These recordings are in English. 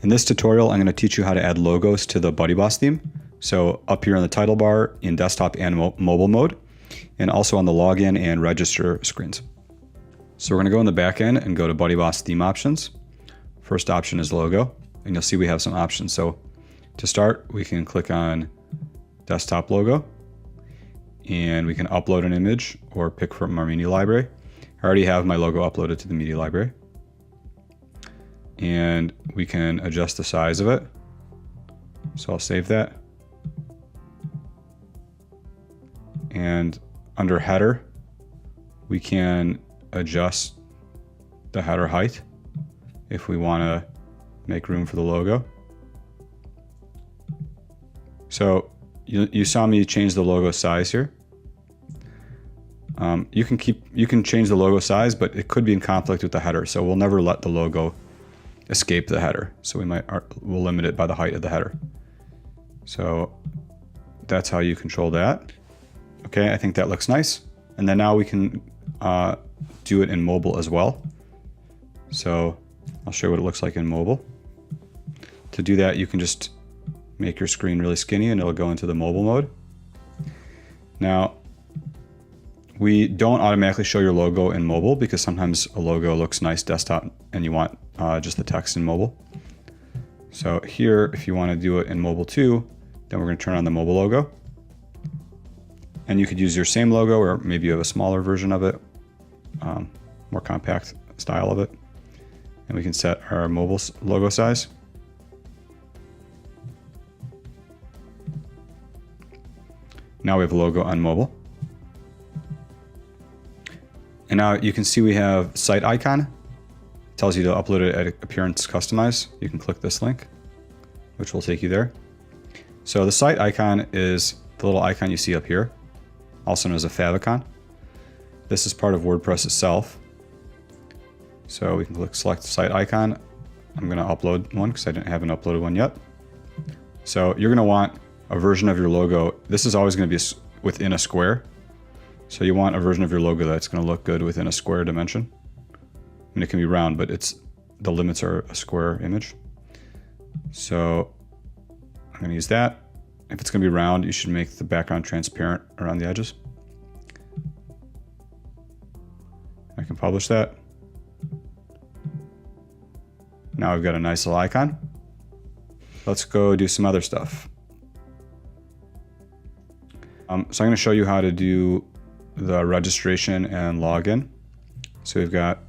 In this tutorial, I'm going to teach you how to add logos to the BuddyBoss theme. So up here in the title bar in desktop and mobile mode, and also on the login and register screens. So we're going to go in the back end and go to BuddyBoss theme options. First option is logo, and you'll see we have some options. So to start, we can click on desktop logo, and we can upload an image or pick from our media library. I already have my logo uploaded to the media library. And we can adjust the size of it. So I'll save that. And under header, we can adjust the header height if we want to make room for the logo. So you saw me change the logo size here. You can change the logo size, but it could be in conflict with the header. So we'll never let the logo escape the header. So we'll limit it by the height of the header. So that's how you control that. Okay, I think that looks nice. And then now we can do it in mobile as well. So I'll show you what it looks like in mobile. To do that, you can just make your screen really skinny and it'll go into the mobile mode. Now, we don't automatically show your logo in mobile because sometimes a logo looks nice desktop and you want just the text in mobile. So here, if you want to do it in mobile too, then we're going to turn on the mobile logo. And you could use your same logo, or maybe you have a smaller version of it, more compact style of it. And we can set our mobile logo size. Now we have a logo on mobile. And now you can see we have site icon. It tells you to upload it at appearance customize. You can click this link, which will take you there. So the site icon is the little icon you see up here, also known as a favicon. This is part of WordPress itself. So we can click select site icon. I'm going to upload one because I haven't uploaded one yet. So you're going to want a version of your logo. This is always going to be within a square. So you want a version of your logo that's going to look good within a square dimension. I mean, it can be round, but the limits are a square image. So I'm going to use that. If it's going to be round, you should make the background transparent around the edges. I can publish that. Now I've got a nice little icon. Let's go do some other stuff. So I'm going to show you how to do the registration and login. So we've got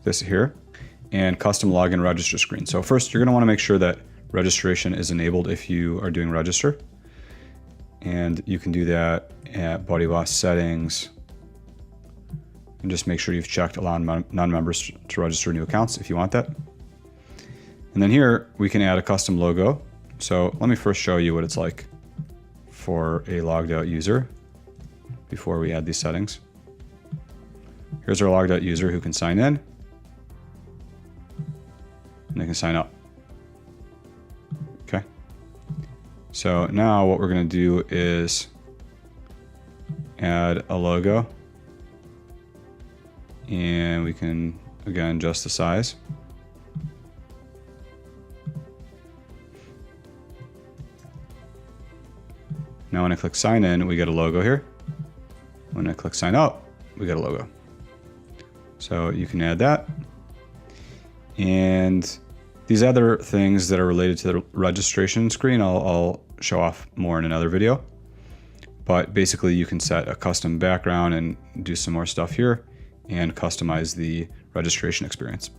this here and custom login register screen. So first, you're going to want to make sure that registration is enabled if you are doing register. And you can do that at BuddyBoss settings. And just make sure you've checked allow non-members to register new accounts if you want that. And then here we can add a custom logo. So let me first show you what it's like for a logged out user before we add these settings. Here's our logged out user who can sign in. And they can sign up. Okay. So now what we're going to do is add a logo. And we can, again, adjust the size. Now when I click sign in, we get a logo here. When I click sign up, we get a logo. So you can add that. And these other things that are related to the registration screen, I'll show off more in another video. But basically you can set a custom background and do some more stuff here and customize the registration experience.